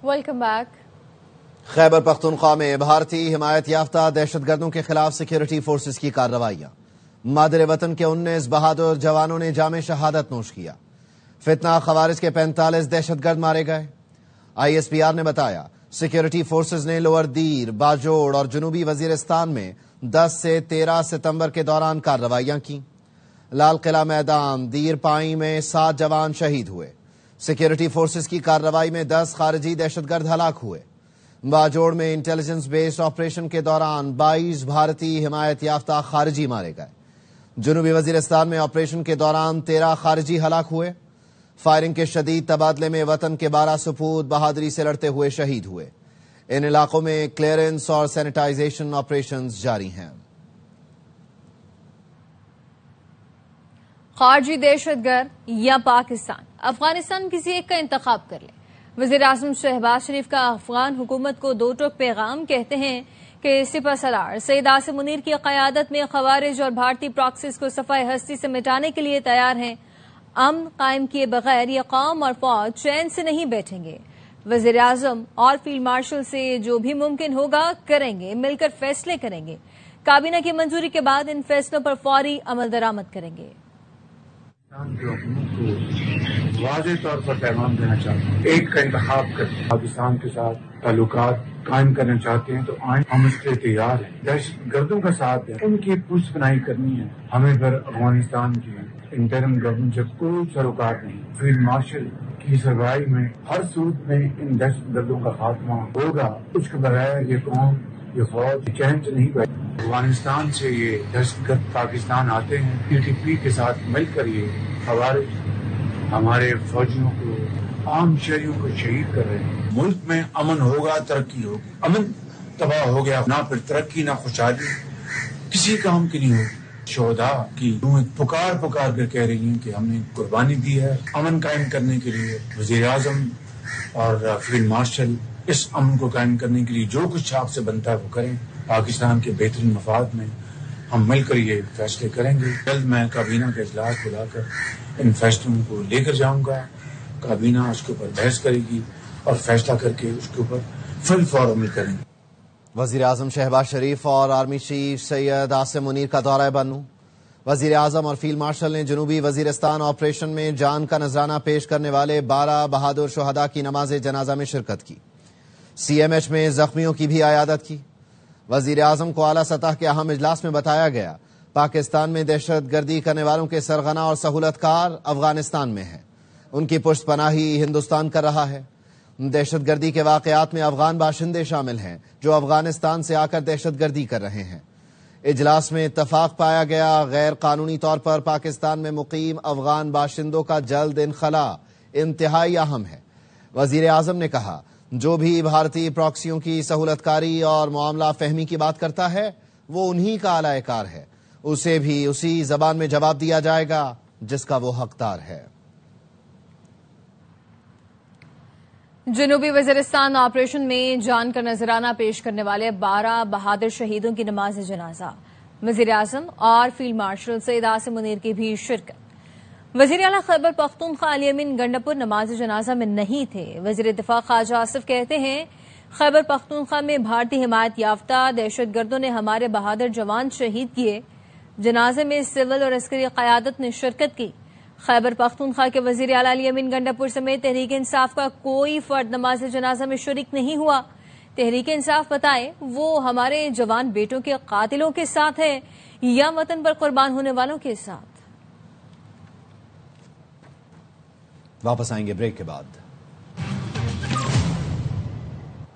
Welcome back. Khyber Pakhtunkhwa میں بھارتی حمایت یافتہ دہشت گردوں کے خلاف سیکیورٹی فورسز کی کارروائیاں، مادر وطن کے 19 بہادر جوانوں نے جام شہادت نوش کیا۔ فتنہ خوارج کے 45 دہشت گرد مارے گئے۔ ISPR نے بتایا سیکیورٹی فورسز نے لوور دیر، باجوڑ اور جنوبی وزیرستان میں 10 سے 13 ستمبر کے دوران کارروائیاں کی۔ لال قلعہ میدان، دیر پائی میں 7 جوان شہید ہوئے۔ سیکیورٹی فورسز کی کارروائی میں 10 خارجی دہشت گرد ہلاک ہوئے۔ باجوڑ میں انٹیلیجنس بیسڈ آپریشن کے دوران 22 بھارتی حمایت یافتہ خارجی مارے گئے۔ جنوبی وزیرستان میں آپریشن کے دوران 13 خارجی ہلاک ہوئے۔ فائرنگ کے شدید تبادلے میں وطن کے 12 سپوت بہادری سے لڑتے ہوئے شہید ہوئے۔ ان علاقوں میں کلیئرنس اور سینیٹائزیشن آپریشنز جاری ہیں۔ خارجی دہشت گرد یا پاکستان، افغانستان کسی ایک کا انتخاب کر لے۔ وزیر اعظم شہباز شریف کا افغان حکومت کو 2 ٹوک پیغام کہتے ہیں کہ سپہ سالار سید عاصم منیر کی قیادت میں خوارج اور بھارتی پراکسیز کو صفحہ ہستی سے مٹانے کے لیے تیار ہیں۔ امن قائم کیے بغیر یہ قوم اور فوج چین سے نہیں بیٹھیں گے۔ وزیر اعظم اور فیلڈ مارشل سے جو بھی ممکن ہوگا کریں گے، مل کر فیصلے کریں گے۔ کابینہ کی منظوری کے بعد ان فیصلوں پر فوری عمل درآمد کریں گے۔ کی حکومت کو واضح طور پر پیغام دینا چاہتے ہیں، ایک کا انتخاب کر پاکستان کے ساتھ تعلقات قائم کرنا چاہتے ہیں تو آئیں، ہم اس کے تیار ہیں۔ دہشت گردوں کا ساتھ ہے، ان کی پشت پناہی کرنی ہے۔ ہمیں پھر افغانستان کی انٹرم گورنمنٹ سے کوئی سروکار نہیں۔ فیلڈ مارشل کی سربراہی میں ہر صورت میں ان دہشت گردوں کا خاتمہ ہوگا۔ اس کے بغیر یہ قوم، یہ فوج چین سے نہیں بیٹھے۔ افغانستان سے یہ دہشت گرد پاکستان آتے ہیں، PTP کے ساتھ مل کر یہ خوارج ہمارے فوجیوں کو، عام شہریوں کو شہید کر رہے ہیں۔ ملک میں امن ہوگا، ترقی ہوگی۔ امن تباہ ہو گیا، نہ پھر ترقی نہ خوشحالی کسی کام کی نہیں ہوگی۔ شہداء کی پکار کر کہہ رہی ہیں کہ ہم نے قربانی دی ہے امن قائم کرنے کے لیے۔ وزیر اعظم اور فیلڈ مارشل اس امن کو قائم کرنے کے لیے جو کچھ آپ سے بنتا ہے وہ کریں۔ پاکستان کے بہترین مفاد میں ہم مل کر یہ فیصلے کریں گے۔ جلد میں کابینہ کا اجلاس بلا کر ان فیصلوں کو لے کر جاؤں گا۔ کابینہ اس کے اوپر بحث کرے گی اور فیصلہ کر کے اس کے اوپر فل فور عمل کریں گے۔ وزیر اعظم شہباز شریف اور آرمی چیف سید عاصم منیر کا دورہ بنو۔ وزیر اعظم اور فیلڈ مارشل نے جنوبی وزیرستان آپریشن میں جان کا نذرانہ پیش کرنے والے 12 بہادر شہداء کی نماز جنازہ میں شرکت کی۔ CMH میں زخمیوں کی بھی عیادت کی۔ وزیر اعظم کو اعلیٰ سطح کے اہم اجلاس میں بتایا گیا پاکستان میں دہشت گردی کرنے والوں کے سرغنہ اور سہولت کار افغانستان میں ہیں، ان کی پشت پناہی ہندوستان کر رہا ہے۔ دہشت گردی کے واقعات میں افغان باشندے شامل ہیں جو افغانستان سے آ کر دہشت گردی کر رہے ہیں۔ اجلاس میں اتفاق پایا گیا غیر قانونی طور پر پاکستان میں مقیم افغان باشندوں کا جلد انخلاء انتہائی اہم ہے۔ وزیر اعظم نے کہا جو بھی بھارتی پراکسیوں کی سہولت کاری اور معاملہ فہمی کی بات کرتا ہے وہ انہی کا اعلی کار ہے، اسے بھی اسی زبان میں جواب دیا جائے گا جس کا وہ حقدار ہے۔ جنوبی وزیرستان آپریشن میں جان کا نذرانہ پیش کرنے والے 12 بہادر شہیدوں کی نماز جنازہ، وزیر اعظم اور فیلڈ مارشل سید عاصم منیر کی بھی شرکت۔ وزیر اعلیٰ خیبر پختونخوا علی امین گنڈاپور نماز جنازہ میں نہیں تھے۔ وزیر دفاع خواجہ آصف کہتے ہیں خیبر پختونخوا میں بھارتی حمایت یافتہ دہشت گردوں نے ہمارے بہادر جوان شہید کیے۔ جنازے میں سول اور عسکری قیادت نے شرکت کی۔ خیبر پختونخوا کے وزیر اعلیٰ علی امین گنڈاپور سمیت تحریک انصاف کا کوئی فرد نماز جنازہ میں شریک نہیں ہوا۔ تحریک انصاف بتائے وہ ہمارے جوان بیٹوں کے قاتلوں کے ساتھ ہے یا وطن پر قربان ہونے والوں کے ساتھ۔ واپس آئیں گے بریک کے بعد۔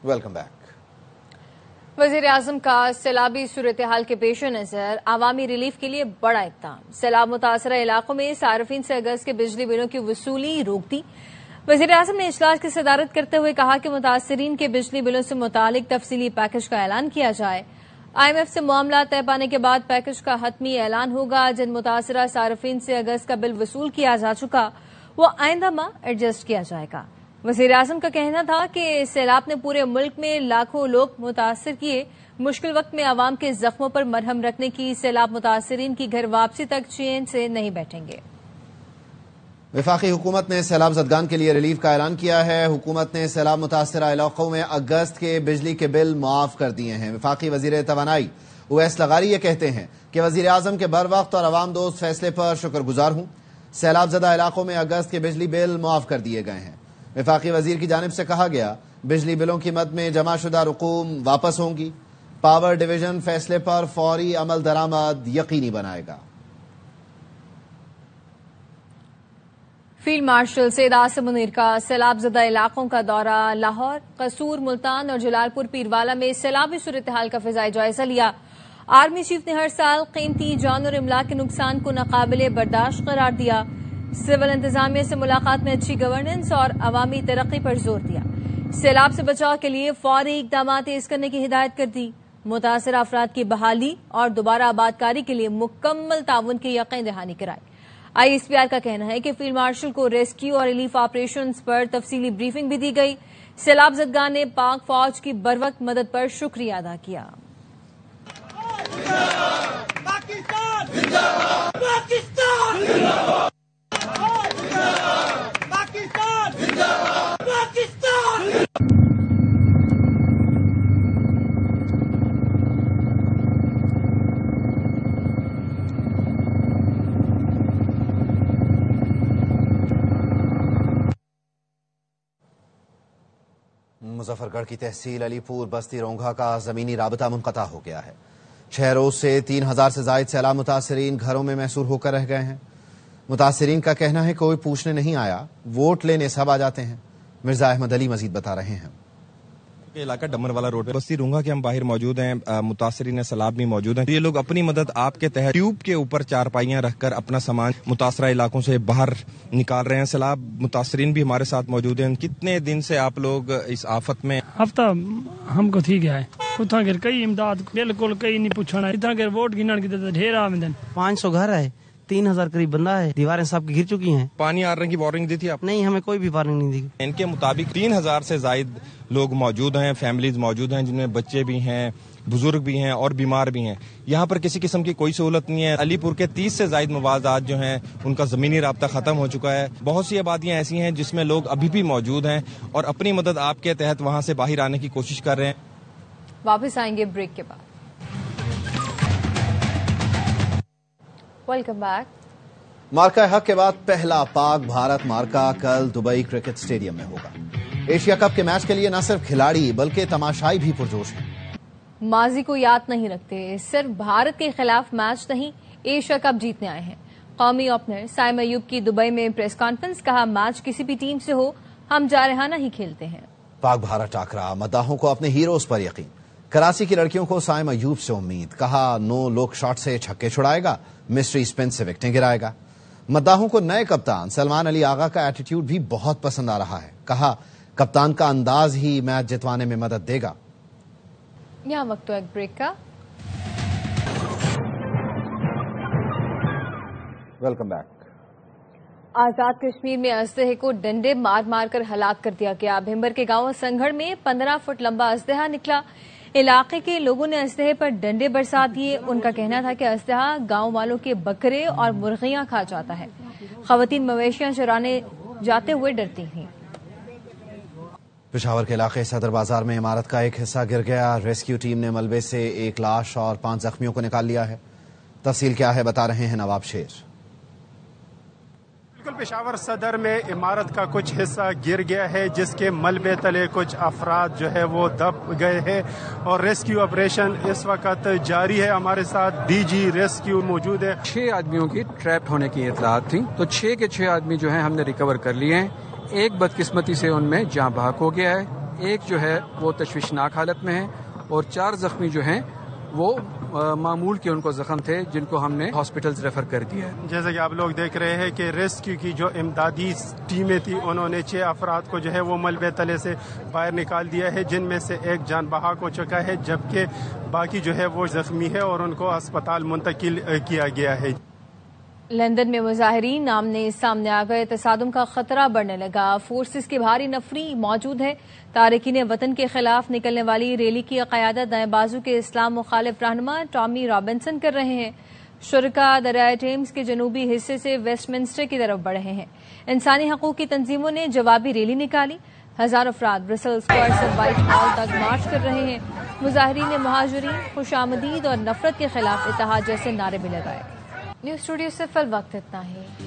Welcome back. وزیر اعظم کا سیلابی صورتحال کے پیش نظر عوامی ریلیف کے لیے بڑا اقدام۔ سیلاب متاثرہ علاقوں میں صارفین سے اگست کے بجلی بلوں کی وصولی روک دی۔ وزیر اعظم نے اجلاس کی صدارت کرتے ہوئے کہا کہ متاثرین کے بجلی بلوں سے متعلق تفصیلی پیکج کا اعلان کیا جائے۔ IMF سے معاملات طے پانے کے بعد پیکج کا حتمی اعلان ہوگا۔ جن متاثرہ صارفین سے اگست کا بل وصول کیا جا چکا وہ آئندہ ماہ ایڈجسٹ کیا جائے گا۔ وزیر اعظم کا کہنا تھا کہ سیلاب نے پورے ملک میں لاکھوں لوگ متاثر کیے۔ مشکل وقت میں عوام کے زخموں پر مرہم رکھنے کی سیلاب متاثرین کی گھر واپسی تک چین سے نہیں بیٹھیں گے۔ وفاقی حکومت نے سیلاب زدگان کے لیے ریلیف کا اعلان کیا ہے۔ حکومت نے سیلاب متاثرہ علاقوں میں اگست کے بجلی کے بل معاف کر دیے ہیں۔ وفاقی وزیر توانائی اویس لغاری یہ کہتے ہیں کہ وزیر اعظم کے بر وقت اور عوام دوست فیصلے پر شکر گزار ہوں۔ سیلاب زدہ علاقوں میں اگست کے بجلی بل معاف کر دیے گئے ہیں۔ وفاقی وزیر کی جانب سے کہا گیا بجلی بلوں کی مد میں جمع شدہ رقوم واپس ہوں گی۔ پاور ڈویژن فیصلے پر فوری عمل درآمد یقینی بنائے گا۔ فیلڈ مارشل سید عاصم منیر کا سیلاب زدہ علاقوں کا دورہ۔ لاہور، قصور، ملتان اور جلال پور پیروالا میں سیلابی صورتحال کا فضائی جائزہ لیا۔ آرمی چیف نے ہر سال قیمتی جان اور املاک کے نقصان کو ناقابل برداشت قرار دیا۔ سول انتظامیہ سے ملاقات میں اچھی گورننس اور عوامی ترقی پر زور دیا۔ سیلاب سے بچاؤ کے لیے فوری اقدامات تیز کرنے کی ہدایت کر دی۔ متاثرہ افراد کی بحالی اور دوبارہ آبادکاری کے لیے مکمل تعاون کی یقین دہانی کرائی۔ آئی ایس پی آر کا کہنا ہے کہ فیلڈ مارشل کو ریسکیو اور ریلیف آپریشنز پر تفصیلی بریفنگ بھی دی گئی۔ سیلاب زدگان نے پاک فوج کی بروقت مدد پر شکریہ ادا کیا۔ مظفر گڑھ کی تحصیل علی پور بستی رونگھا کا زمینی رابطہ منقطع ہو گیا ہے۔ 6 روز سے 3000 سے زائد سیلاب متاثرین گھروں میں محصور ہو کر رہ گئے ہیں۔ متاثرین کا کہنا ہے کوئی پوچھنے نہیں آیا، ووٹ لینے سب آ جاتے ہیں۔ مرزا احمد علی مزید بتا رہے ہیں۔ علاقہ ڈمر والا روڈ بستی رونگھا کے ہم باہر موجود ہیں، متاثرین سیلاب بھی موجود ہیں۔ یہ لوگ اپنی مدد آپ کے تحت ٹیوب کے اوپر چارپائیاں رکھ کر اپنا سامان متاثرہ علاقوں سے باہر نکال رہے ہیں۔ سیلاب متاثرین بھی ہمارے ساتھ موجود ہیں۔ کتنے دن سے آپ لوگ اس آفت میں؟ ہفتہ ہم کو تھی گیا ہے اتنا گر کئی امداد بالکل کئی نہیں پوچھنا اتنا گر ووٹ گنن کی ڈھیر آمدن 500 گھر ہے، 3000 قریب بندہ ہے، دیواریں سب گر چکی ہیں۔ پانی آنے کی وارننگ دی تھی آپ؟ نہیں، ہمیں کوئی بھی وارننگ نہیں دی۔ ان کے مطابق 3000 سے زائد لوگ موجود ہیں، فیملیز موجود ہیں جن میں بچے بھی ہیں، بزرگ بھی ہیں اور بیمار بھی ہیں۔ یہاں پر کسی قسم کی کوئی سہولت نہیں ہے۔ علی پور کے 30 سے زائد مواضعات جو ہیں ان کا زمینی رابطہ ختم ہو چکا ہے۔ بہت سی آبادیاں ایسی ہیں جس میں لوگ ابھی بھی موجود ہیں اور اپنی مدد آپ کے تحت وہاں سے باہر آنے کی کوشش کر رہے ہیں۔ واپس آئیں گے بریک کے بعد۔ Welcome back. مارکا حق کے بعد پہلا پاک بھارت مارکا کل دبئی کرکٹ اسٹیڈیم میں ہوگا۔ ایشیا کپ کے میچ کے لیے نہ صرف کھلاڑی بلکہ تماشائی بھی پرجوش ہیں۔ ماضی کو یاد نہیں رکھتے، صرف بھارت کے خلاف میچ نہیں ایشیا کپ جیتنے آئے ہیں۔ قومی اوپنر سائم ایوب کی دبئی میں پریس کانفرنس، کہا میچ کسی بھی ٹیم سے ہو ہم جارحانہ ہی کھیلتے ہیں۔ پاک بھارت ٹاکرا، مداحوں کو اپنے ہیروز پر یقین۔ کراچی کی لڑکیوں کو سائم ایوب سے امید، کہا نو لوک شاٹ سے چھکے چھڑائے گا، مسٹری اسپن سے وکٹیں گرائے گا۔ مداحوں کو نئے کپتان سلمان علی آغا کا ایٹیٹیوڈ بھی بہت پسند آ رہا ہے، کہا کپتان کا انداز ہی میچ جتوانے میں مدد دے گا۔ یہاں وقت ایک بریک کا۔ Welcome back. آزاد کشمیر میں اسلحے کو ڈنڈے مار مار کر ہلاک کر دیا گیا۔ بھمبر کے گاؤں سنگھڑ میں 15 فٹ لمبا اسلحہ نکلا۔ علاقے کے لوگوں نے اسلحے پر ڈنڈے برسا دیے۔ ان کا کہنا تھا کہ اسلحہ گاؤں والوں کے بکرے اور مرغیاں کھا جاتا ہے۔ خواتین مویشیاں چرانے جاتے ہوئے ڈرتی تھیں۔ پشاور کے علاقے صدر بازار میں عمارت کا ایک حصہ گر گیا۔ ریسکیو ٹیم نے ملبے سے ایک لاش اور 5 زخمیوں کو نکال لیا ہے۔ تفصیل کیا ہے بتا رہے ہیں نواب شیر۔ بالکل، پشاور صدر میں عمارت کا کچھ حصہ گر گیا ہے جس کے ملبے تلے کچھ افراد جو ہے وہ دب گئے ہیں اور ریسکیو آپریشن اس وقت جاری ہے۔ ہمارے ساتھ ڈی جی ریسکیو موجود ہے۔ 6 آدمیوں کی ٹریپ ہونے کی اطلاعات تھی، تو 6 کے 6 آدمی جو ہیں ہم نے ریکور کر لیے ہیں۔ ایک بدقسمتی سے ان میں جاں بحق ہو گیا ہے، ایک جو ہے وہ تشویشناک حالت میں ہے اور 4 زخمی جو ہیں وہ معمول کے ان کو زخم تھے جن کو ہم نے ہاسپٹلز ریفر کر دیا ہے۔ جیسا کہ آپ لوگ دیکھ رہے ہیں کہ ریسکیو کی جو امدادی ٹیمیں تھی انہوں نے 6 افراد کو جو ہے وہ ملبے تلے سے باہر نکال دیا ہے، جن میں سے ایک جان بحق ہو چکا ہے جبکہ باقی جو ہے وہ زخمی ہے اور ان کو اسپتال منتقل کیا گیا ہے۔ لندن میں مظاہرین آمنے سامنے آ گئے، تصادم کا خطرہ بڑھنے لگا۔ فورسز کی بھاری نفری موجود ہے۔ تارکین وطن کے خلاف نکلنے والی ریلی کی قیادت دائیں بازو کے اسلام مخالف رہنما ٹامی رابنسن کر رہے ہیں۔ شرکا دریائے ٹیمز کے جنوبی حصے سے ویسٹ منسٹر کی طرف بڑھ رہے ہیں. انسانی حقوق کی تنظیموں نے جوابی ریلی نکالی. ہزاروں افراد برسل اسکوائر سے وائٹ ہاؤس تک مارچ کر رہے ہیں. مظاہرین نے مہاجرین، خوش آمدید اور نفرت کے خلاف اتحاد جیسے نعرے بھی لگائے. نیوز اسٹوڈیو سے فی الوقت اتنا ہی.